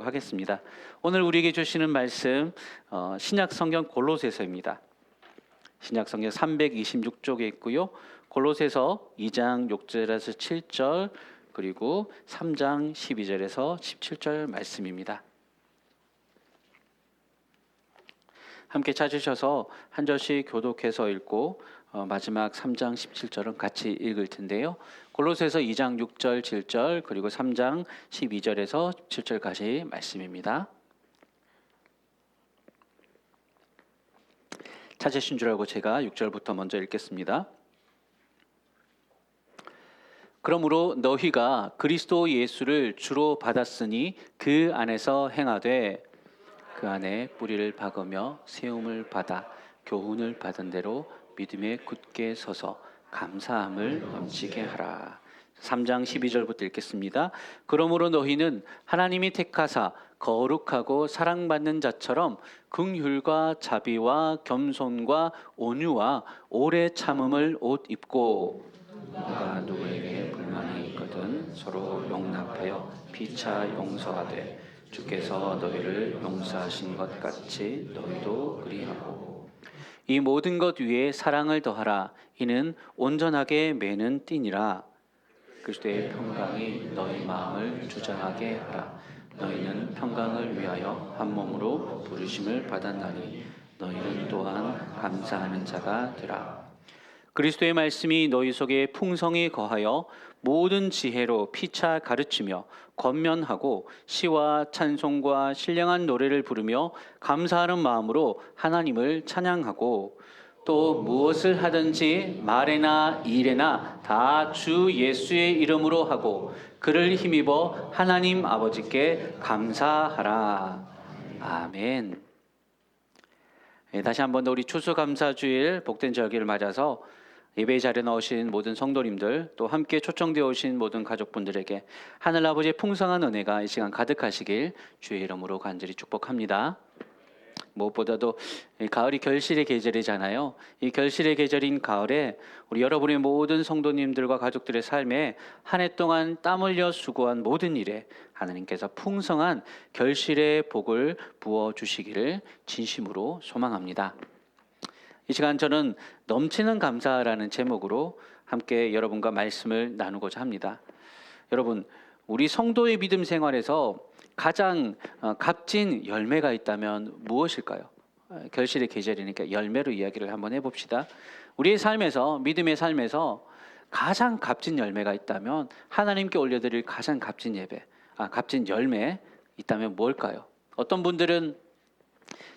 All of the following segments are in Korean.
하겠습니다. 오늘 우리에게 주시는 말씀 신약 성경 골로새서입니다. 신약 성경 326쪽에 있고요. 골로새서 2장 6절에서 7절 그리고 3장 12절에서 17절 말씀입니다. 함께 찾으셔서 한 절씩 교독해서 읽고 마지막 3장 17절은 같이 읽을 텐데요. 골로새서 2장 6절 7절 그리고 3장 12절에서 17절까지 말씀입니다. 찾으신 줄 알고 제가 6절부터 먼저 읽겠습니다. 그러므로 너희가 그리스도 예수를 주로 받았으니 그 안에서 행하되 그 안에 뿌리를 박으며 세움을 받아 교훈을 받은 대로 믿음에 굳게 서서 감사함을 넘치게 하라. 3장 12절부터 읽겠습니다. 그러므로 너희는 하나님이 택하사 거룩하고 사랑받는 자처럼 긍휼과 자비와 겸손과 온유와 오래 참음을 옷 입고 누가 누구에게 불만이 있거든 서로 용납하여 피차 용서하되 주께서 너희를 용서하신 것 같이 너희도 그리하고 이 모든 것 위에 사랑을 더하라. 이는 온전하게 매는 띠니라. 그리스도의 평강이 너희 마음을 주장하게 하라. 너희는 평강을 위하여 한 몸으로 부르심을 받았나니 너희는 또한 감사하는 자가 되라. 그리스도의 말씀이 너희 속에 풍성히 거하여 모든 지혜로 피차 가르치며 권면하고 시와 찬송과 신령한 노래를 부르며 감사하는 마음으로 하나님을 찬양하고 또 무엇을 하든지 말에나 일에나 다 주 예수의 이름으로 하고 그를 힘입어 하나님 아버지께 감사하라. 아멘. 다시 한 번 더 우리 추수감사주일 복된 절기를 맞아서 예배 자리에 나오신 모든 성도님들 또 함께 초청되어 오신 모든 가족분들에게 하늘 아버지의 풍성한 은혜가 이 시간 가득하시길 주의 이름으로 간절히 축복합니다. 무엇보다도 가을이 결실의 계절이잖아요. 이 결실의 계절인 가을에 우리 여러분의 모든 성도님들과 가족들의 삶에 한 해 동안 땀 흘려 수고한 모든 일에 하나님께서 풍성한 결실의 복을 부어주시기를 진심으로 소망합니다. 이 시간 저는 넘치는 감사라는 제목으로 함께 여러분과 말씀을 나누고자 합니다. 여러분, 우리 성도의 믿음 생활에서 가장 값진 열매가 있다면 무엇일까요? 결실의 계절이니까 열매로 이야기를 한번 해봅시다. 우리의 삶에서, 믿음의 삶에서 가장 값진 열매가 있다면 하나님께 올려드릴 가장 값진 예배, 값진 열매 있다면 뭘까요? 어떤 분들은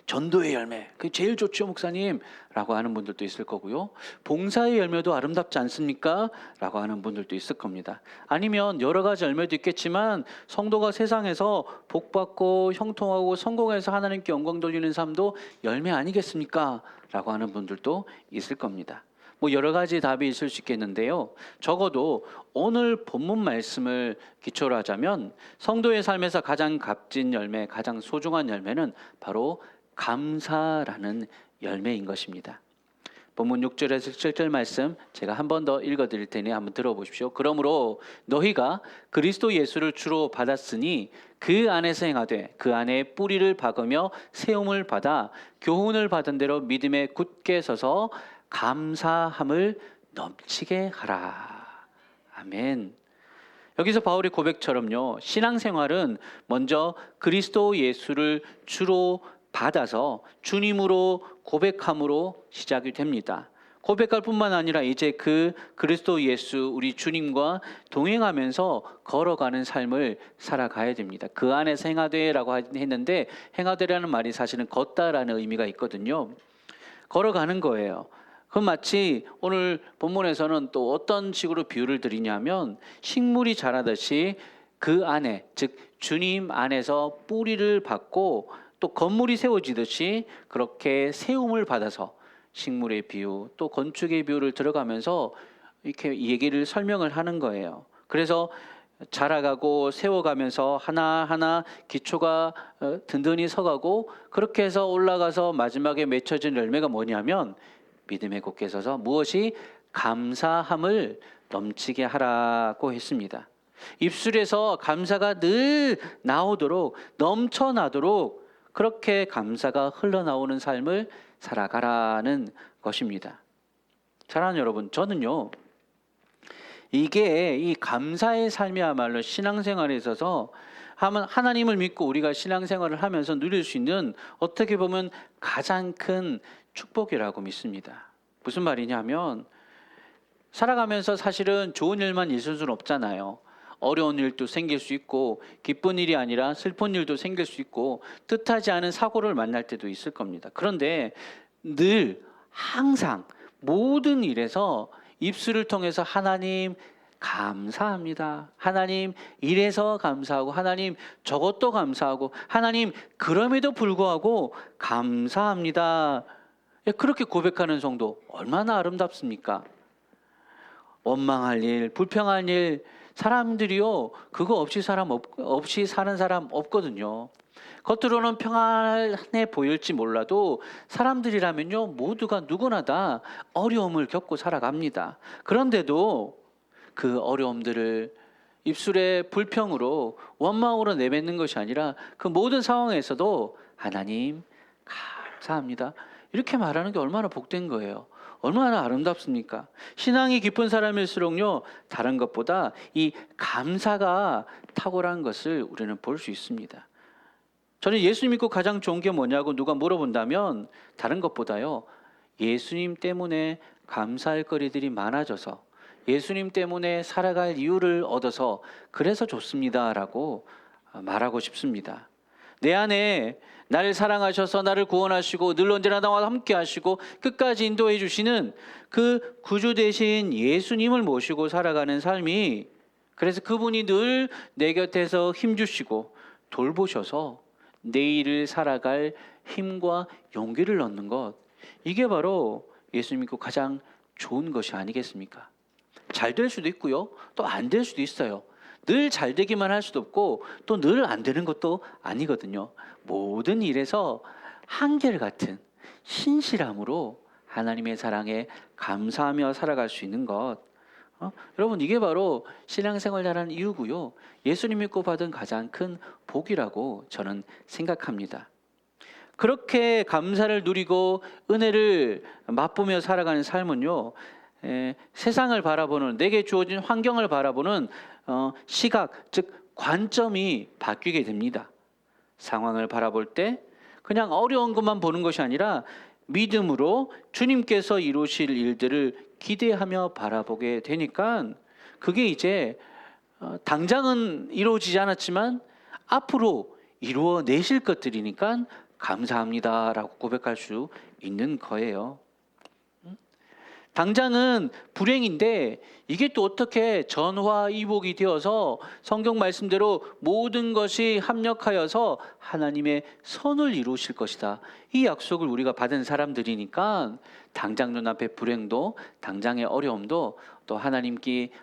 전도의 열매, 그게 제일 좋죠 목사님 라고 하는 분들도 있을 거고요. 봉사의 열매도 아름답지 않습니까? 라고 하는 분들도 있을 겁니다. 아니면 여러 가지 열매도 있겠지만 성도가 세상에서 복받고 형통하고 성공해서 하나님께 영광 돌리는 삶도 열매 아니겠습니까? 라고 하는 분들도 있을 겁니다. 뭐 여러 가지 답이 있을 수 있겠는데요. 적어도 오늘 본문 말씀을 기초로 하자면 성도의 삶에서 가장 값진 열매, 가장 소중한 열매는 바로 감사라는 열매인 것입니다. 본문 6절에서 7절 말씀 제가 한 번 더 읽어드릴 테니 한번 들어보십시오. 그러므로 너희가 그리스도 예수를 주로 받았으니 그 안에서 행하되 그 안에 뿌리를 박으며 세움을 받아 교훈을 받은 대로 믿음에 굳게 서서 감사함을 넘치게 하라. 아멘. 여기서 바울의 고백처럼요, 신앙생활은 먼저 그리스도 예수를 주로 받아서 주님으로 고백함으로 시작이 됩니다. 고백할 뿐만 아니라 이제 그 그리스도 예수 우리 주님과 동행하면서 걸어가는 삶을 살아가야 됩니다. 그 안에서 행하되라고 했는데 행하되라는 말이 사실은 걷다라는 의미가 있거든요. 걸어가는 거예요. 그 마치 오늘 본문에서는 또 어떤 식으로 비유를 드리냐면 식물이 자라듯이 그 안에, 즉 주님 안에서 뿌리를 받고 또 건물이 세워지듯이 그렇게 세움을 받아서 식물의 비유 또 건축의 비유를 들어가면서 이렇게 얘기를 설명을 하는 거예요. 그래서 자라가고 세워가면서 하나하나 기초가 든든히 서가고 그렇게 해서 올라가서 마지막에 맺혀진 열매가 뭐냐면 믿음에 굳게 서서 무엇이 감사함을 넘치게 하라고 했습니다. 입술에서 감사가 늘 나오도록, 넘쳐나도록 그렇게 감사가 흘러나오는 삶을 살아가라는 것입니다. 사랑하는 여러분, 저는요, 이게 이 감사의 삶이야말로 신앙생활에 있어서 하나님을 믿고 우리가 신앙생활을 하면서 누릴 수 있는, 어떻게 보면 가장 큰 축복이라고 믿습니다. 무슨 말이냐면, 살아가면서 사실은 좋은 일만 있을 수는 없잖아요. 어려운 일도 생길 수 있고, 기쁜 일이 아니라 슬픈 일도 생길 수 있고, 뜻하지 않은 사고를 만날 때도 있을 겁니다. 그런데 늘 항상 모든 일에서 입술을 통해서 하나님 감사합니다, 하나님 이래서 감사하고, 하나님 저것도 감사하고, 하나님 그럼에도 불구하고 감사합니다, 그렇게 고백하는 성도 얼마나 아름답습니까? 원망할 일, 불평할 일, 사람들이요 그거 없이 사는 사람 없거든요. 겉으로는 평안해 보일지 몰라도 사람들이라면요 모두가 누구나 다 어려움을 겪고 살아갑니다. 그런데도 그 어려움들을 입술의 불평으로, 원망으로 내뱉는 것이 아니라 그 모든 상황에서도 하나님 감사합니다, 이렇게 말하는 게 얼마나 복된 거예요. 얼마나 아름답습니까? 신앙이 깊은 사람일수록요 다른 것보다 이 감사가 탁월한 것을 우리는 볼 수 있습니다. 저는 예수님 믿고 가장 좋은 게 뭐냐고 누가 물어본다면, 다른 것보다요 예수님 때문에 감사할 거리들이 많아져서, 예수님 때문에 살아갈 이유를 얻어서 그래서 좋습니다라고 말하고 싶습니다. 내 안에 나를 사랑하셔서 나를 구원하시고 늘 언제나 나와 함께 하시고 끝까지 인도해 주시는 그 구주 되신 예수님을 모시고 살아가는 삶이, 그래서 그분이 늘 내 곁에서 힘주시고 돌보셔서 내일을 살아갈 힘과 용기를 얻는 것, 이게 바로 예수 믿고 가장 좋은 것이 아니겠습니까? 잘 될 수도 있고요, 또 안 될 수도 있어요. 늘 잘 되기만 할 수도 없고 또 늘 안 되는 것도 아니거든요. 모든 일에서 한결같은 신실함으로 하나님의 사랑에 감사하며 살아갈 수 있는 것, 여러분 이게 바로 신앙생활 잘하는 이유고요, 예수님 믿고 받은 가장 큰 복이라고 저는 생각합니다. 그렇게 감사를 누리고 은혜를 맛보며 살아가는 삶은요, 세상을 바라보는, 내게 주어진 환경을 바라보는 시각, 즉 관점이 바뀌게 됩니다. 상황을 바라볼 때 그냥 어려운 것만 보는 것이 아니라 믿음으로 주님께서 이루실 일들을 기대하며 바라보게 되니까, 그게 이제 당장은 이루어지지 않았지만 앞으로 이루어내실 것들이니까 감사합니다라고 고백할 수 있는 거예요. 당장은 불행인데 이게 또 어떻게 전화위복이 되어서 성경 말씀대로 모든 것이 합력하여서 하나님의 선을 이루실 것이다, 이 약속을 우리가 받은 사람들이니까 당장 눈앞의 불행도, 당장의 어려움도 또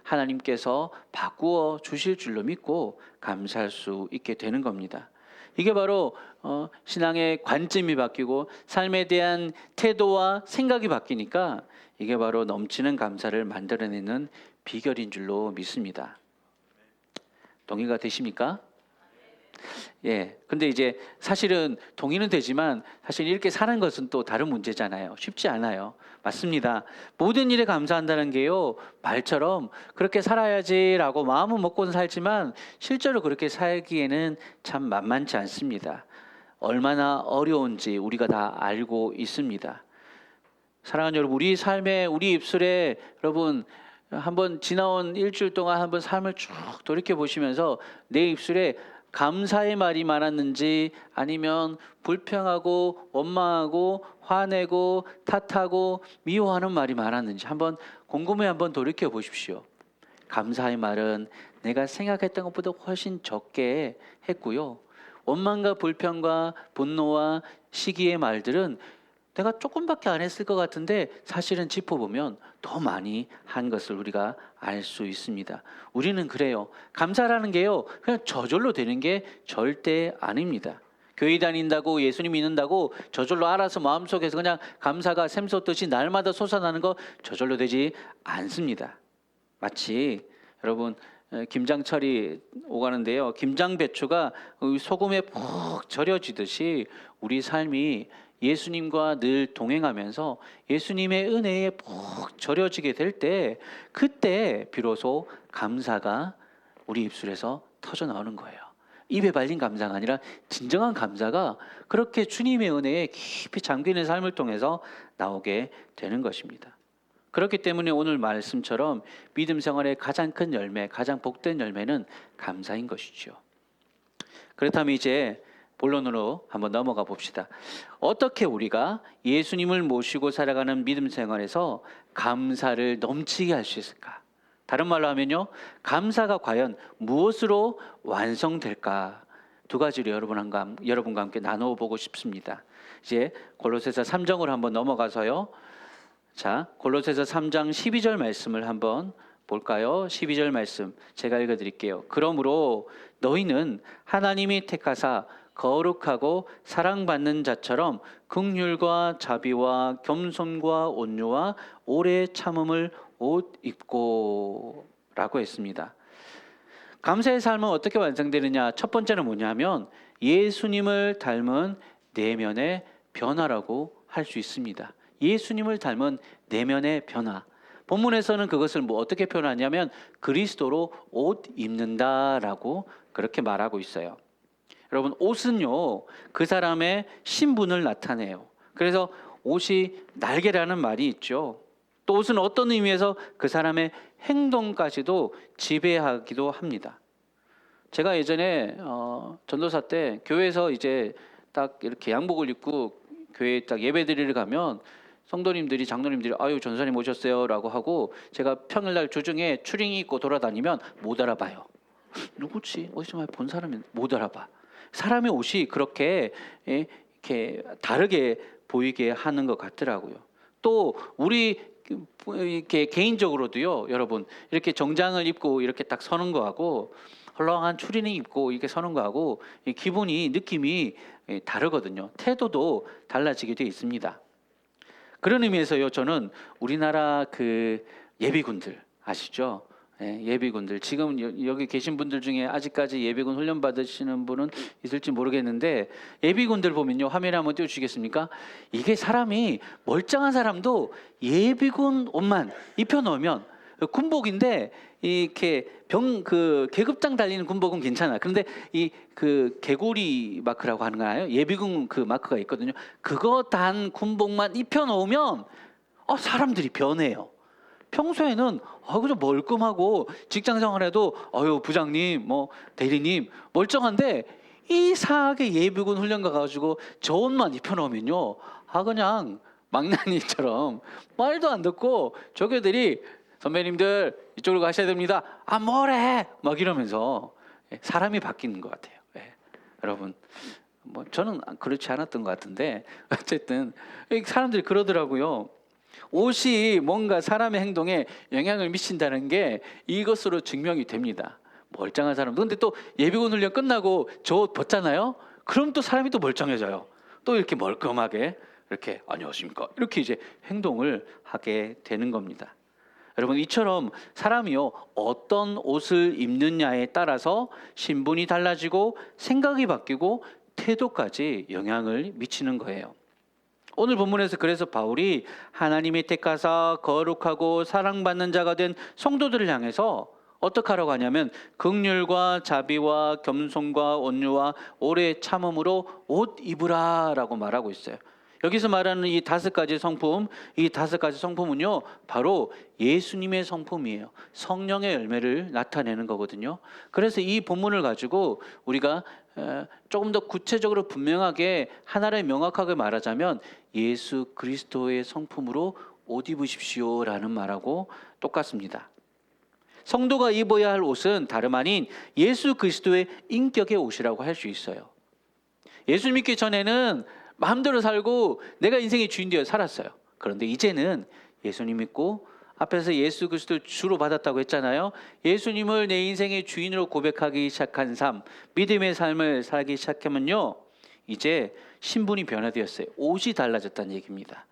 하나님께서 바꾸어 주실 줄로 믿고 감사할 수 있게 되는 겁니다. 이게 바로 신앙의 관점이 바뀌고 삶에 대한 태도와 생각이 바뀌니까 이게 바로 넘치는 감사를 만들어내는 비결인 줄로 믿습니다. 동의가 되십니까? 예. 근데 이제 사실은 동의는 되지만 사실 이렇게 사는 것은 또 다른 문제잖아요. 쉽지 않아요. 맞습니다. 모든 일에 감사한다는 게요, 말처럼 그렇게 살아야지라고 마음은 먹고는 살지만 실제로 그렇게 살기에는 참 만만치 않습니다. 얼마나 어려운지 우리가 다 알고 있습니다. 사랑하는 여러분, 우리 삶에, 우리 입술에, 여러분 한번 지나온 일주일 동안 한번 삶을 쭉 돌이켜 보시면서 내 입술에 감사의 말이 많았는지, 아니면 불평하고 원망하고 화내고 탓하고 미워하는 말이 많았는지 한번 곰곰이 한번 돌이켜 보십시오. 감사의 말은 내가 생각했던 것보다 훨씬 적게 했고요, 원망과 불평과 분노와 시기의 말들은 내가 조금밖에 안 했을 것 같은데 사실은 짚어보면 더 많이 한 것을 우리가 알 수 있습니다. 우리는 그래요. 감사라는 게요, 그냥 저절로 되는 게 절대 아닙니다. 교회 다닌다고, 예수님 믿는다고 저절로 알아서 마음속에서 그냥 감사가 샘솟듯이 날마다 솟아나는 거 저절로 되지 않습니다. 마치 여러분 김장철이 오가는데요. 김장배추가 소금에 푹 절여지듯이 우리 삶이 예수님과 늘 동행하면서 예수님의 은혜에 푹 절여지게 될 때, 그때 비로소 감사가 우리 입술에서 터져 나오는 거예요. 입에 발린 감사가 아니라 진정한 감사가 그렇게 주님의 은혜에 깊이 잠기는 삶을 통해서 나오게 되는 것입니다. 그렇기 때문에 오늘 말씀처럼 믿음 생활의 가장 큰 열매, 가장 복된 열매는 감사인 것이죠. 그렇다면 이제 본론으로 한번 넘어가 봅시다. 어떻게 우리가 예수님을 모시고 살아가는 믿음 생활에서 감사를 넘치게 할 수 있을까? 다른 말로 하면요, 감사가 과연 무엇으로 완성될까? 두 가지를 여러분과 함께 나누어 보고 싶습니다. 이제 골로새서 3장으로 한번 넘어가서요. 자, 골로새서 3장 12절 말씀을 한번 볼까요? 12절 말씀 제가 읽어드릴게요. 그러므로 너희는 하나님이 택하사 거룩하고 사랑받는 자처럼 긍휼과 자비와 겸손과 온유와 오래 참음을 옷 입고 라고 했습니다. 감사의 삶은 어떻게 완성되느냐? 첫 번째는 뭐냐면 예수님을 닮은 내면의 변화라고 할 수 있습니다. 예수님을 닮은 내면의 변화. 본문에서는 그것을 어떻게 표현하냐면 그리스도로 옷 입는다라고 그렇게 말하고 있어요. 여러분, 옷은요 그 사람의 신분을 나타내요. 그래서 옷이 날개라는 말이 있죠. 또 옷은 어떤 의미에서 그 사람의 행동까지도 지배하기도 합니다. 제가 예전에 전도사 때 교회에서 이제 딱 이렇게 양복을 입고 교회에 딱 예배드리러 가면 성도님들이, 장로님들이 아유 전사님 오셨어요라고 하고, 제가 평일날 주중에 추링이 입고 돌아다니면 못 알아봐요. 누구지? 어디서 많이 본 사람이 못 알아봐. 사람의 옷이 그렇게 이렇게 다르게 보이게 하는 것 같더라고요. 또 우리 이렇게 개인적으로도요, 여러분 이렇게 정장을 입고 이렇게 딱 서는 거하고 헐렁한 추리닝 입고 이렇게 서는 거하고 기분이, 느낌이 다르거든요. 태도도 달라지게 돼 있습니다. 그런 의미에서요, 저는 우리나라 그 예비군들 아시죠? 예비군들, 지금 여기 계신 분들 중에 아직까지 예비군 훈련 받으시는 분은 있을지 모르겠는데, 예비군들 보면요, 화면에 한번 띄워주시겠습니까? 이게 사람이, 멀쩡한 사람도 예비군 옷만 입혀놓으면 군복인데, 이렇게 계급장 달리는 군복은 괜찮아. 그런데 그 개구리 마크라고 하는 거예요. 예비군 그 마크가 있거든요. 그거 단 군복만 입혀놓으면 사람들이 변해요. 평소에는 그저 멀끔하고 직장 생활해도 부장님, 대리님 멀쩡한데, 이상하게 예비군 훈련 가가지고 저 옷만 입혀놓으면요, 그냥 망나니처럼 말도 안 듣고 조교들이 선배님들 이쪽으로 가셔야 됩니다. 뭐래? 막 이러면서 사람이 바뀌는 것 같아요. 여러분, 저는 그렇지 않았던 것 같은데 어쨌든 사람들이 그러더라고요. 옷이 뭔가 사람의 행동에 영향을 미친다는 게 이것으로 증명이 됩니다. 멀쩡한 사람도. 근데 또 예비군 훈련 끝나고 저 옷 벗잖아요. 그럼 또 사람이 또 멀쩡해져요. 또 이렇게 멀끔하게 이렇게 안녕하십니까 이렇게 이제 행동을 하게 되는 겁니다. 여러분, 이처럼 사람이요 어떤 옷을 입느냐에 따라서 신분이 달라지고 생각이 바뀌고 태도까지 영향을 미치는 거예요. 오늘 본문에서 그래서 바울이 하나님이 택하사 거룩하고 사랑받는 자가 된 성도들을 향해서 어떻게 하라고 하냐면 긍휼과 자비와 겸손과 온유와 오래 참음으로 옷 입으라 라고 말하고 있어요. 여기서 말하는 이 5가지 성품, 이 5가지 성품은요 바로 예수님의 성품이에요. 성령의 열매를 나타내는 거거든요. 그래서 이 본문을 가지고 우리가 조금 더 구체적으로 분명하게 하나를 명확하게 말하자면 예수 그리스도의 성품으로 옷 입으십시오 라는 말하고 똑같습니다. 성도가 입어야 할 옷은 다름 아닌 예수 그리스도의 인격의 옷이라고 할 수 있어요. 예수 믿기 전에는 마음대로 살고 내가 인생의 주인 되어 살았어요. 그런데 이제는 예수님 믿고 앞에서 예수 그리스도를 주로 받았다고 했잖아요. 예수님을 내 인생의 주인으로 고백하기 시작한 삶, 믿음의 삶을 살기 시작하면요, 이제 신분이 변화되었어요. 옷이 달라졌다는 얘기입니다.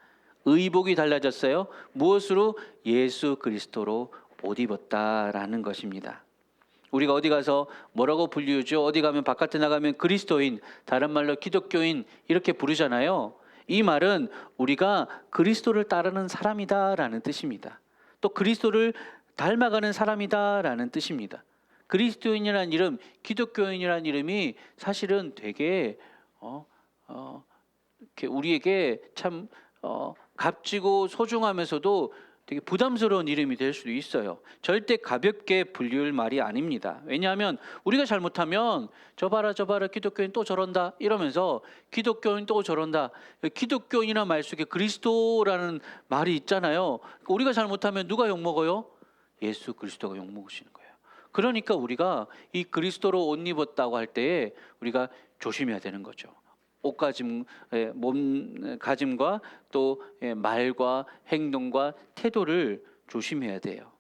의복이 달라졌어요. 무엇으로? 예수 그리스도로 옷 입었다라는 것입니다. 우리가 어디 가서 뭐라고 불리우죠? 어디 가면 바깥에 나가면 그리스도인, 다른 말로 기독교인 이렇게 부르잖아요. 이 말은 우리가 그리스도를 따르는 사람이다라는 뜻입니다. 또 그리스도를 닮아가는 사람이다라는 뜻입니다. 그리스도인이라는 이름, 기독교인이라는 이름이 사실은 되게 이렇게 우리에게 참 값지고 소중하면서도 되게 부담스러운 이름이 될 수도 있어요. 절대 가볍게 불리울 말이 아닙니다. 왜냐하면 우리가 잘못하면 저 봐라 기독교인 또 저런다 이러면서 기독교인 또 저런다. 기독교인이라는 말 속에 그리스도라는 말이 있잖아요. 우리가 잘못하면 누가 욕먹어요? 예수 그리스도가 욕먹으시는 거예요. 그러니까 우리가 이 그리스도로 옷 입었다고 할 때에 우리가 조심해야 되는 거죠. 옷가짐, 몸가짐과 또 말과 행동과 태도를 조심해야 돼요.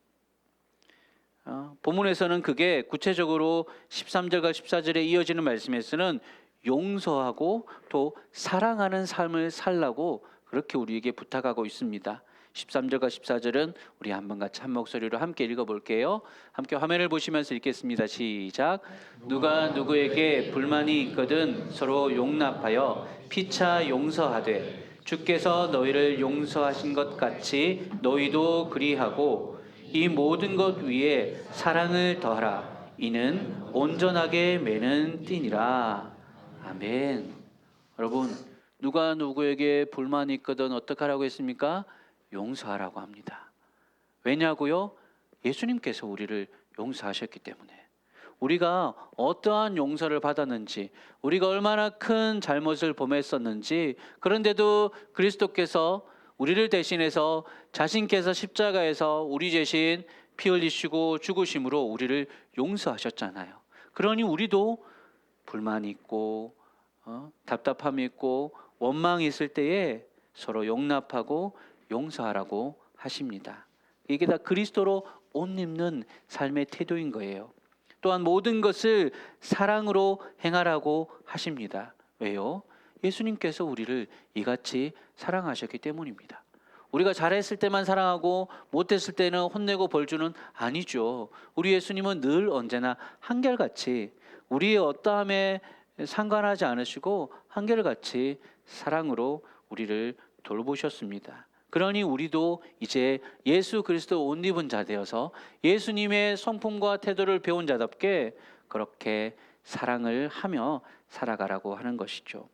본문에서는 그게 구체적으로 13절과 14절에 이어지는 말씀에서는 용서하고 또 사랑하는 삶을 살라고 그렇게 우리에게 부탁하고 있습니다. 13절과 14절은 우리 한번 같이 한 목소리로 함께 읽어볼게요. 함께 화면을 보시면서 읽겠습니다. 시작. 누가 누구에게 불만이 있거든 서로 용납하여 피차 용서하되 주께서 너희를 용서하신 것 같이 너희도 그리하고 이 모든 것 위에 사랑을 더하라. 이는 온전하게 매는 띠니라. 아멘. 여러분, 누가 누구에게 불만이 있거든 어떻게 하라고 했습니까? 용서하라고 합니다. 왜냐고요? 예수님께서 우리를 용서하셨기 때문에. 우리가 어떠한 용서를 받았는지, 우리가 얼마나 큰 잘못을 범했었는지, 그런데도 그리스도께서 우리를 대신해서 자신께서 십자가에서 우리 대신 피 흘리시고 죽으심으로 우리를 용서하셨잖아요. 그러니 우리도 불만이 있고 답답함이 있고 원망이 있을 때에 서로 용납하고 용서하라고 하십니다. 이게 다 그리스도로 옷 입는 삶의 태도인 거예요. 또한 모든 것을 사랑으로 행하라고 하십니다. 왜요? 예수님께서 우리를 이같이 사랑하셨기 때문입니다. 우리가 잘했을 때만 사랑하고 못했을 때는 혼내고 벌주는 아니죠. 우리 예수님은 늘 언제나 한결같이 우리의 어떠함에 상관하지 않으시고 한결같이 사랑으로 우리를 돌보셨습니다. 그러니 우리도 이제 예수 그리스도 옷 입은 자 되어서 예수님의 성품과 태도를 배운 자답게 그렇게 사랑을 하며 살아가라고 하는 것이죠.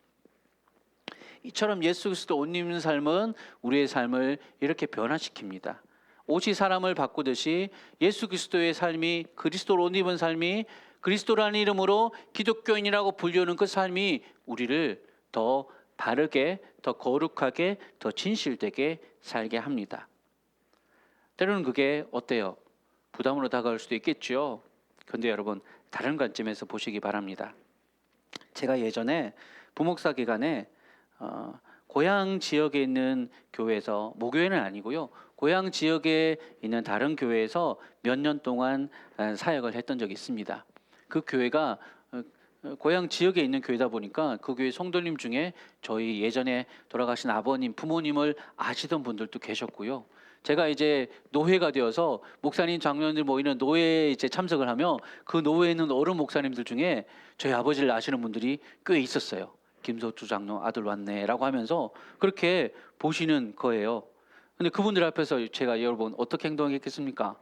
이처럼 예수 그리스도 옷 입는 삶은 우리의 삶을 이렇게 변화시킵니다. 옷이 사람을 바꾸듯이 예수 그리스도의 삶이, 그리스도로 옷 입은 삶이, 그리스도라는 이름으로 기독교인이라고 불리우는 그 삶이 우리를 더 바르게, 더 거룩하게, 더 진실되게 살게 합니다. 때로는 그게 어때요? 부담으로 다가올 수도 있겠죠. 그런데 여러분, 다른 관점에서 보시기 바랍니다. 제가 예전에 부목사 기간에 고향 지역에 있는 교회에서, 모교회는 아니고요, 고향 지역에 있는 다른 교회에서 몇 년 동안 사역을 했던 적이 있습니다. 그 교회가 고향 지역에 있는 교회다 보니까 그 교회 성도님 중에 저희 예전에 돌아가신 아버님, 부모님을 아시던 분들도 계셨고요. 제가 이제 노회가 되어서 목사님, 장로님들 모이는 노회에 이제 참석을 하며 그 노회에 있는 어른 목사님들 중에 저희 아버지를 아시는 분들이 꽤 있었어요. 김소주 장로 아들 왔네라고 하면서 그렇게 보시는 거예요. 근데 그분들 앞에서 제가 여러분 어떻게 행동했겠습니까?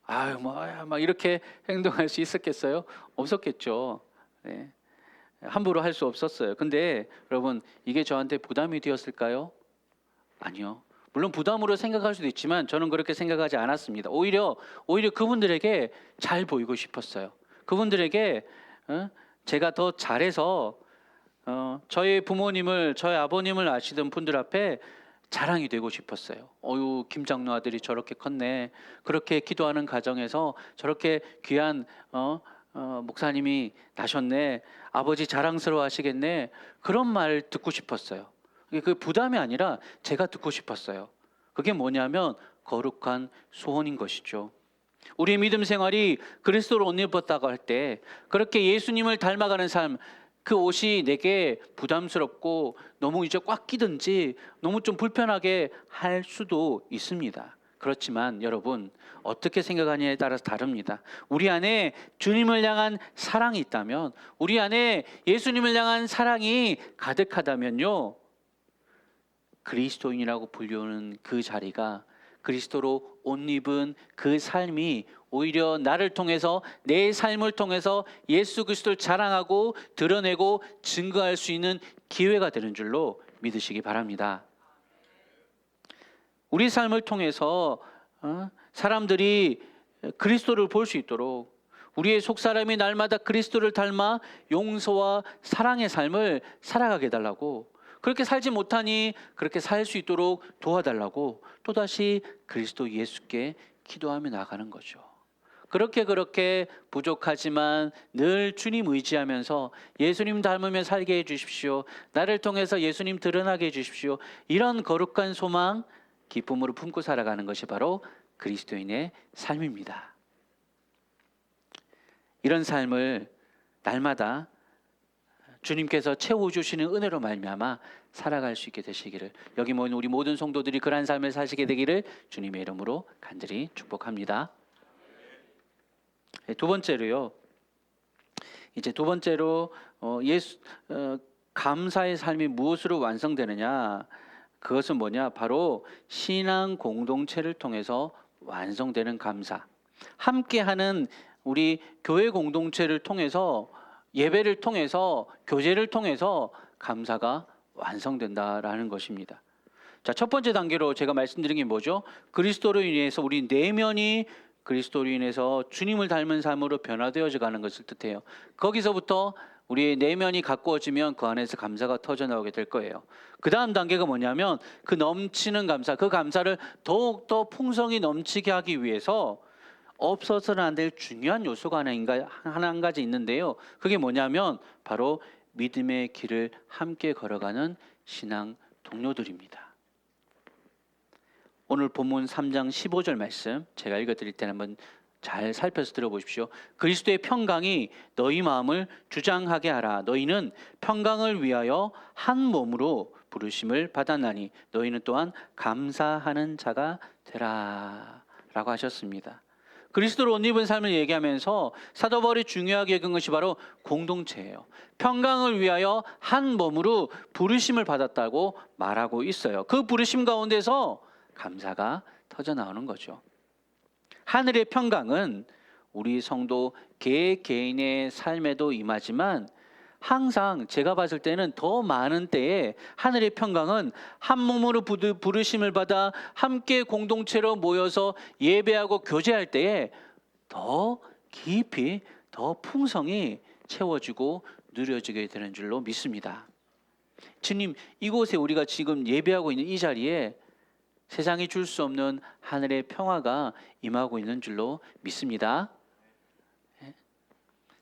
아유, 막 이렇게 행동할 수 있었겠어요? 없었겠죠. 네. 함부로 할 수 없었어요. 근데 여러분, 이게 저한테 부담이 되었을까요? 아니요. 물론 부담으로 생각할 수도 있지만 저는 그렇게 생각하지 않았습니다. 오히려 그분들에게 잘 보이고 싶었어요. 그분들에게 제가 더 잘해서 저희 부모님을, 저희 아버님을 아시던 분들 앞에 자랑이 되고 싶었어요. 어유, 김 장로 아들이 저렇게 컸네. 그렇게 기도하는 가정에서 저렇게 귀한 목사님이 나셨네. 아버지 자랑스러워 하시겠네. 그런 말 듣고 싶었어요. 그 부담이 아니라 제가 듣고 싶었어요. 그게 뭐냐면 거룩한 소원인 것이죠. 우리의 믿음 생활이 그리스도로 옷 입었다고 할 때 그렇게 예수님을 닮아가는 삶, 그 옷이 내게 부담스럽고 너무 이제 꽉 끼든지 너무 좀 불편하게 할 수도 있습니다. 그렇지만 여러분, 어떻게 생각하느냐에 따라서 다릅니다. 우리 안에 주님을 향한 사랑이 있다면, 우리 안에 예수님을 향한 사랑이 가득하다면요, 그리스도인이라고 불리우는 그 자리가, 그리스도로 옷 입은 그 삶이 오히려 나를 통해서, 내 삶을 통해서 예수 그리스도를 자랑하고 드러내고 증거할 수 있는 기회가 되는 줄로 믿으시기 바랍니다. 우리 삶을 통해서 사람들이 그리스도를 볼 수 있도록, 우리의 속사람이 날마다 그리스도를 닮아 용서와 사랑의 삶을 살아가게 해달라고, 그렇게 살지 못하니 그렇게 살 수 있도록 도와달라고 또다시 그리스도 예수께 기도하며 나가는 거죠. 그렇게 부족하지만 늘 주님 의지하면서 예수님 닮으며 살게 해주십시오. 나를 통해서 예수님 드러나게 해주십시오. 이런 거룩한 소망, 기쁨으로 품고 살아가는 것이 바로 그리스도인의 삶입니다. 이런 삶을 날마다 주님께서 채워주시는 은혜로 말미암아 살아갈 수 있게 되시기를, 여기 모인 우리 모든 성도들이 그러한 삶을 사시게 되기를 주님의 이름으로 간절히 축복합니다. 두 번째로요, 이제 두 번째로 감사의 삶이 무엇으로 완성되느냐, 그것은 뭐냐, 바로 신앙 공동체를 통해서 완성되는 감사. 함께하는 우리 교회 공동체를 통해서, 예배를 통해서, 교제를 통해서 감사가 완성된다라는 것입니다. 자, 첫 번째 단계로 제가 말씀드린 게 뭐죠? 그리스도로 인해서 우리 내면이 그리스도로 인해서 주님을 닮은 삶으로 변화되어져 가는 것을 뜻해요. 거기서부터 우리의 내면이 가꾸어지면 그 안에서 감사가 터져나오게 될 거예요. 그 다음 단계가 뭐냐면, 그 넘치는 감사, 그 감사를 더욱더 풍성히 넘치게 하기 위해서 없어서는 안 될 중요한 요소가 한 가지 있는데요. 그게 뭐냐면 바로 믿음의 길을 함께 걸어가는 신앙 동료들입니다. 오늘 본문 3장 15절 말씀 제가 읽어드릴 때는 한번 잘 살펴서 들어보십시오. 그리스도의 평강이 너희 마음을 주장하게 하라. 너희는 평강을 위하여 한 몸으로 부르심을 받았나니 너희는 또한 감사하는 자가 되라 라고 하셨습니다. 그리스도로 옷 입은 삶을 얘기하면서 사도 바울이 중요하게 여긴 것이 바로 공동체예요. 평강을 위하여 한 몸으로 부르심을 받았다고 말하고 있어요. 그 부르심 가운데서 감사가 터져나오는 거죠. 하늘의 평강은 우리 성도 개개인의 삶에도 임하지만, 항상 제가 봤을 때는 더 많은 때에 하늘의 평강은 한 몸으로 부르심을 받아 함께 공동체로 모여서 예배하고 교제할 때에 더 깊이, 더 풍성히 채워지고 누려지게 되는 줄로 믿습니다. 주님, 이곳에 우리가 지금 예배하고 있는 이 자리에 세상이 줄 수 없는 하늘의 평화가 임하고 있는 줄로 믿습니다.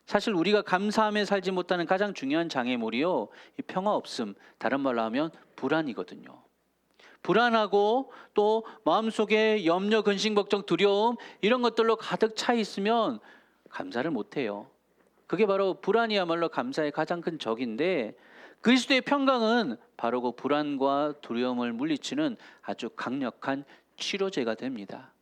사실 우리가 감사하며 살지 못하는 가장 중요한 장애물이요, 이 평화 없음, 다른 말로 하면 불안이거든요. 불안하고 또 마음속에 염려, 근심, 걱정, 두려움, 이런 것들로 가득 차 있으면 감사를 못해요. 그게 바로 불안이야말로 감사의 가장 큰 적인데, 그리스도의 평강은 바로 그 불안과 두려움을 물리치는 아주 강력한 치료제가 됩니다.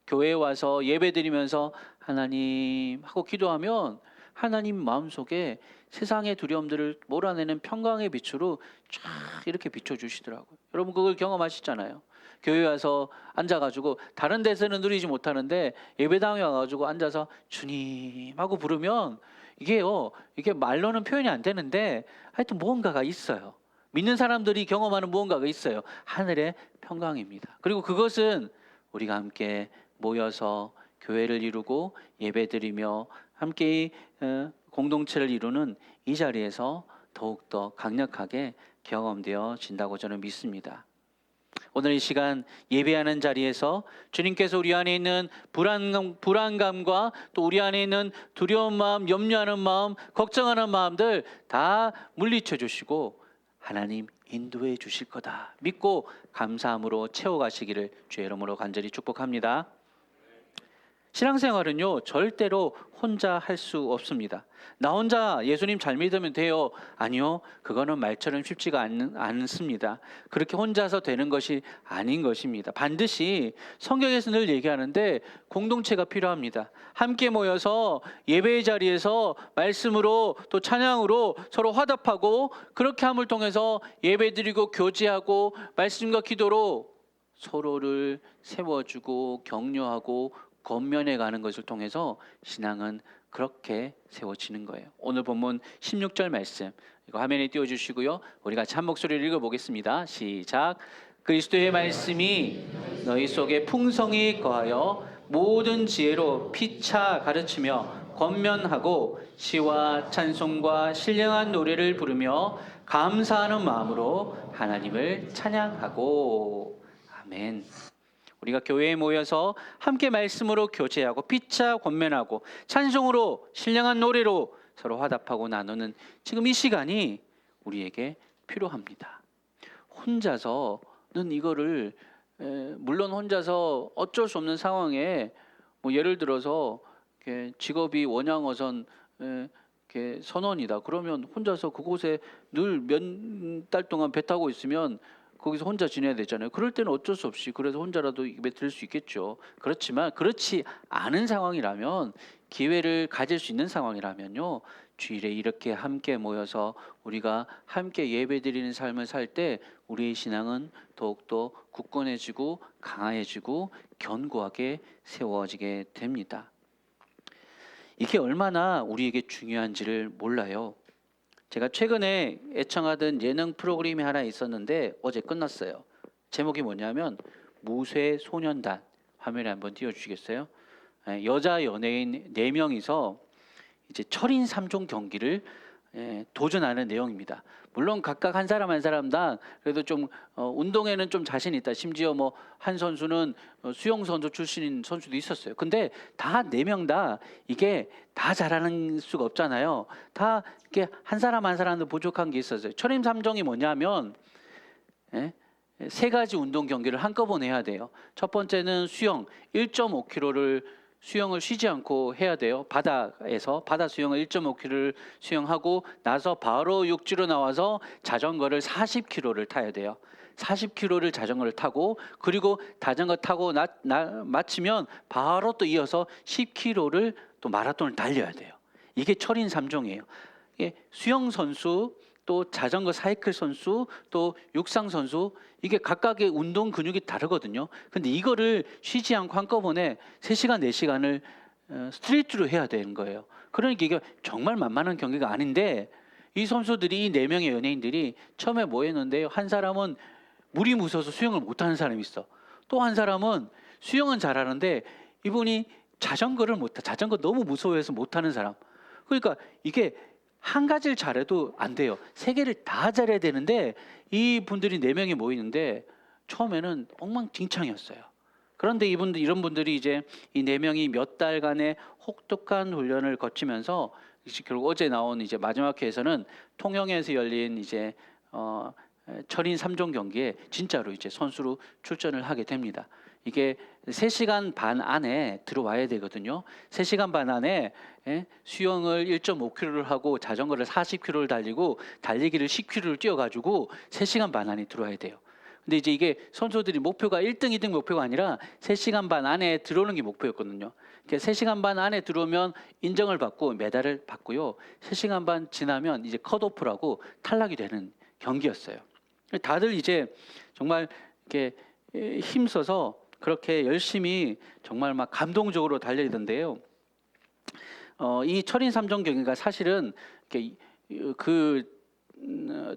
교회에 와서 예배드리면서 하나님 하고 기도하면 하나님 마음속에 세상의 두려움들을 몰아내는 평강의 빛으로 쫙 이렇게 비춰주시더라고요. 여러분 그걸 경험하시잖아요. 교회 와서 앉아가지고 다른 데서는 누리지 못하는데 예배당에 와가지고 앉아서 주님 하고 부르면 이게 말로는 표현이 안 되는데 하여튼 무언가가 있어요. 믿는 사람들이 경험하는 무언가가 있어요. 하늘의 평강입니다. 그리고 그것은 우리가 함께 모여서 교회를 이루고 예배드리며 함께 공동체를 이루는 이 자리에서 더욱더 강력하게 경험되어진다고 저는 믿습니다. 오늘 이 시간 예배하는 자리에서 주님께서 우리 안에 있는 불안감과 또 우리 안에 있는 두려운 마음, 염려하는 마음, 걱정하는 마음들 다 물리쳐 주시고 하나님 인도해 주실 거다 믿고 감사함으로 채워가시기를 주의 이름으로 간절히 축복합니다. 신앙생활은요, 절대로 혼자 할 수 없습니다. 나 혼자 예수님 잘 믿으면 돼요. 아니요, 그거는 말처럼 쉽지가 않습니다. 그렇게 혼자서 되는 것이 아닌 것입니다. 반드시 성경에서 늘 얘기하는데 공동체가 필요합니다. 함께 모여서 예배의 자리에서 말씀으로 또 찬양으로 서로 화답하고, 그렇게 함을 통해서 예배드리고 교제하고 말씀과 기도로 서로를 세워주고 격려하고 권면해 가는 것을 통해서 신앙은 그렇게 세워지는 거예요. 오늘 본문 16절 말씀, 이거 화면에 띄워주시고요, 우리 같이 한 목소리를 읽어보겠습니다. 시작. 그리스도의 말씀이 너희 속에 풍성히 거하여 모든 지혜로 피차 가르치며 권면하고 시와 찬송과 신령한 노래를 부르며 감사하는 마음으로 하나님을 찬양하고. 아멘. 우리가 교회에 모여서 함께 말씀으로 교제하고 피차 권면하고 찬송으로 신령한 노래로 서로 화답하고 나누는 지금 이 시간이 우리에게 필요합니다. 혼자서는 이거를 물론 혼자서 어쩔 수 없는 상황에, 뭐 예를 들어서 직업이 원양어선 선원이다 그러면 혼자서 그곳에 늘 몇 달 동안 배 타고 있으면 거기서 혼자 지내야 되잖아요. 그럴 때는 어쩔 수 없이 그래서 혼자라도 입에 들 수 있겠죠. 그렇지만 그렇지 않은 상황이라면, 기회를 가질 수 있는 상황이라면요, 주일에 이렇게 함께 모여서 우리가 함께 예배드리는 삶을 살 때 우리의 신앙은 더욱더 굳건해지고 강해지고 견고하게 세워지게 됩니다. 이게 얼마나 우리에게 중요한지를 몰라요. 제가 최근에 애청하던 예능 프로그램이 하나 있었는데 어제 끝났어요. 제목이 뭐냐면 무쇠소년단. 화면에 한번 띄워주시겠어요? 여자 연예인 4명이서 이제 철인 3종 경기를 도전하는 내용입니다. 물론 각각 한 사람 한 사람당 그래도 좀 운동에는 좀 자신 있다. 심지어 뭐 한 선수는 수영 선수 출신인 선수도 있었어요. 근데 다 4명 다 이게 다 잘하는 수가 없잖아요. 다 이렇게 한 사람 한 사람도 부족한 게 있었어요. 철인 3종이 뭐냐면 3가지 운동 경기를 한꺼번에 해야 돼요. 첫 번째는 수영 1.5km를 수영을 쉬지 않고 해야 돼요. 바다에서 바다 수영을 1.5km를 수영하고 나서 바로 육지로 나와서 자전거를 40km를 타야 돼요. 40km를 자전거를 타고, 그리고 자전거 타고 마치면 바로 또 이어서 10km를 또 마라톤을 달려야 돼요. 이게 철인 3종이에요. 수영 선수, 또 자전거 사이클 선수, 또 육상 선수, 이게 각각의 운동 근육이 다르거든요. 근데 이거를 쉬지 않고 한꺼번에 3시간 4시간을 스트레이트로 해야 되는 거예요. 그러니까 이게 정말 만만한 경기가 아닌데, 이 선수들이, 이 4명의 연예인들이 처음에 뭐 했는데요, 한 사람은 물이 무서워서 수영을 못하는 사람이 있어. 또 한 사람은 수영은 잘하는데 이분이 자전거를 자전거 너무 무서워해서 못하는 사람. 그러니까 이게 한 가지를 잘해도 안 돼요. 3개를 다 잘해야 되는데 이 분들이 4명이 모이는데 처음에는 엉망진창이었어요. 그런데 이런 분들이 이제 이 4명이 몇 달간의 혹독한 훈련을 거치면서 결국 어제 나온 이제 마지막 회에서는 통영에서 열린 이제 철인 3종 경기에 진짜로 이제 선수로 출전을 하게 됩니다. 이게 3시간 반 안에 들어와야 되거든요. 3시간 반 안에 수영을 1.5km를 하고 자전거를 40km를 달리고 달리기를 10km를 뛰어가지고 3시간 반 안에 들어와야 돼요. 근데 이제 이게 선수들이 목표가 1등, 2등 목표가 아니라 3시간 반 안에 들어오는 게 목표였거든요. 그러니까 3시간 반 안에 들어오면 인정을 받고 메달을 받고요. 3시간 반 지나면 이제 컷오프라고 탈락이 되는 경기였어요. 다들 이제 정말 이렇게 힘써서 그렇게 열심히 정말 막 감동적으로 달리던데요. 이 철인 3종 경기가 사실은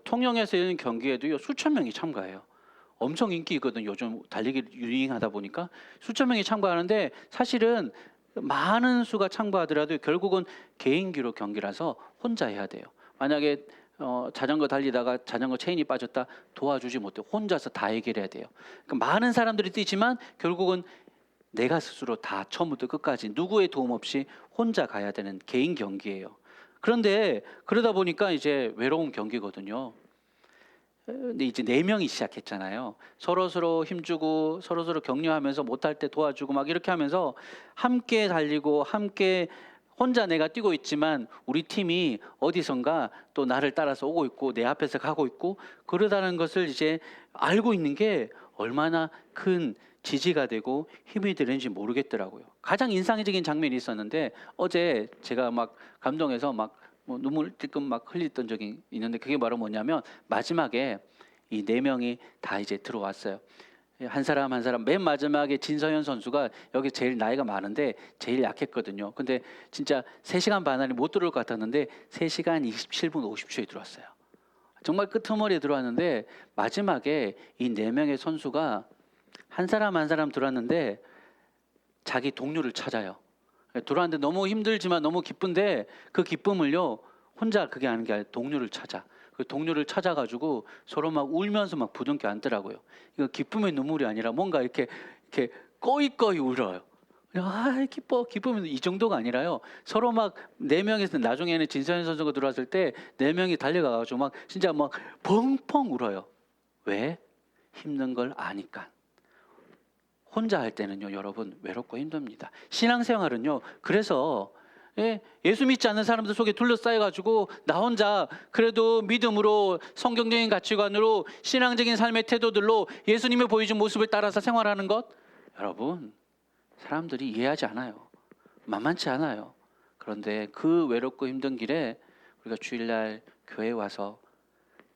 통영에서 열린 경기에도요, 수천 명이 참가해요. 엄청 인기 있거든요. 요즘 달리기 유행하다 보니까 수천 명이 참가하는데, 사실은 많은 수가 참가하더라도 결국은 개인기로 경기라서 혼자 해야 돼요. 만약에 자전거 달리다가 자전거 체인이 빠졌다, 도와주지 못해 혼자서 다 해결해야 돼요. 그러니까 많은 사람들이 뛰지만 결국은 내가 스스로 다 처음부터 끝까지 누구의 도움 없이 혼자 가야 되는 개인 경기예요. 그런데 그러다 보니까 이제 외로운 경기거든요. 근데 이제 네 명이 시작했잖아요. 서로 힘주고 서로 격려하면서 못할 때 도와주고 막 이렇게 하면서 함께 달리고 함께 혼자 내가 뛰고 있지만 우리 팀이 어디선가 또 나를 따라서 오고 있고 내 앞에서 가고 있고 그러다는 것을 이제 알고 있는 게 얼마나 큰 지지가 되고 힘이 되는지 모르겠더라고요. 가장 인상적인 장면이 있었는데 어제 제가 막 감동해서 막 눈물 찔끔 막 흘렸던 적이 있는데 그게 바로 뭐냐면 마지막에 이 네 명이 다 이제 들어왔어요. 한 사람 한 사람 맨 마지막에 진서현 선수가 여기 제일 나이가 많은데 제일 약했거든요. 근데 진짜 3시간 반 안에 못 들어올 것 같았는데 3시간 27분 50초에 들어왔어요. 정말 끄트머리에 들어왔는데 마지막에 이 네 명의 선수가 한 사람 한 사람 들어왔는데 자기 동료를 찾아요. 들어왔는데 너무 힘들지만 너무 기쁜데 그 기쁨을요 혼자 그게 아닌 게 아니라 동료를 찾아. 그 동료를 찾아가지고 서로 막 울면서 막 부둥켜 안더라고요. 이거 기쁨의 눈물이 아니라 뭔가 이렇게 꺼이꺼이 울어요. 아 기쁨이 이 정도가 아니라요. 서로 막 네 명에서 나중에는 진서현 선수가 들어왔을 때 네 명이 달려가가지고 막 진짜 막 펑펑 울어요. 왜? 힘든 걸 아니까. 혼자 할 때는요, 여러분 외롭고 힘듭니다. 신앙생활은요, 그래서 예수 믿지 않는 사람들 속에 둘러싸여가지고 나 혼자 그래도 믿음으로 성경적인 가치관으로 신앙적인 삶의 태도들로 예수님이 보여준 모습을 따라서 생활하는 것, 여러분 사람들이 이해하지 않아요. 만만치 않아요. 그런데 그 외롭고 힘든 길에 우리가 주일날 교회에 와서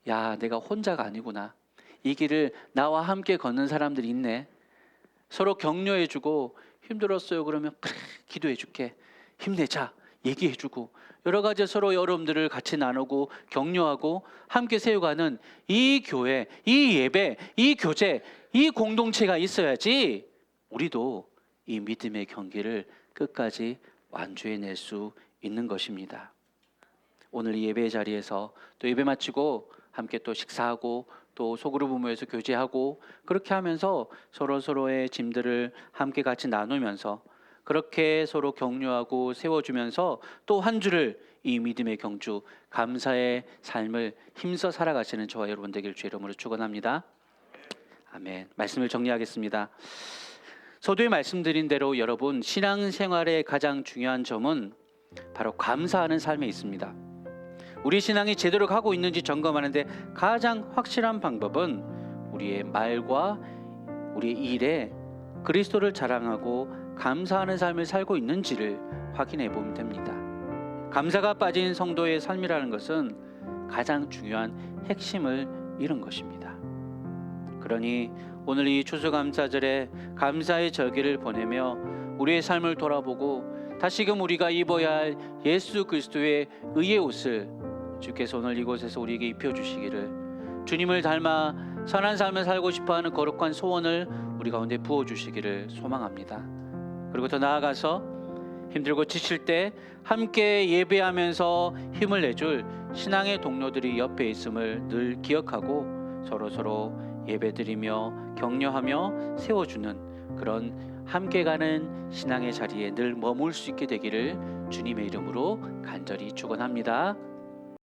야, 내가 혼자가 아니구나. 이 길을 나와 함께 걷는 사람들이 있네. 서로 격려해주고 힘들었어요 그러면 그래 기도해줄게 힘내자 얘기해주고 여러 가지 서로 여러분들을 같이 나누고 격려하고 함께 세워가는 이 교회, 이 예배, 이 교제, 이 공동체가 있어야지 우리도 이 믿음의 경기를 끝까지 완주해낼 수 있는 것입니다. 오늘 이 예배 자리에서 또 예배 마치고 함께 또 식사하고 또 소그룹 모여서 교제하고 그렇게 하면서 서로의 짐들을 함께 같이 나누면서 그렇게 서로 격려하고 세워주면서 또 한 주를 이 믿음의 경주 감사의 삶을 힘써 살아가시는 저와 여러분 되길 주의 이름으로 축원합니다. 아멘. 말씀을 정리하겠습니다. 서두에 말씀드린 대로 여러분 신앙생활의 가장 중요한 점은 바로 감사하는 삶에 있습니다. 우리 신앙이 제대로 가고 있는지 점검하는데 가장 확실한 방법은 우리의 말과 우리의 일에 그리스도를 자랑하고 감사하는 삶을 살고 있는지를 확인해 보면 됩니다. 감사가 빠진 성도의 삶이라는 것은 가장 중요한 핵심을 잃은 것입니다. 그러니 오늘 이 추수감사절에 감사의 절기를 보내며 우리의 삶을 돌아보고 다시금 우리가 입어야 할 예수 그리스도의 의의 옷을 주께서 오늘 이곳에서 우리에게 입혀주시기를 주님을 닮아 선한 삶을 살고 싶어하는 거룩한 소원을 우리 가운데 부어주시기를 소망합니다. 그리고 더 나아가서 힘들고 지칠 때 함께 예배하면서 힘을 내줄 신앙의 동료들이 옆에 있음을 늘 기억하고 서로 예배드리며 격려하며 세워주는 그런 함께 가는 신앙의 자리에 늘 머물 수 있게 되기를 주님의 이름으로 간절히 축원합니다.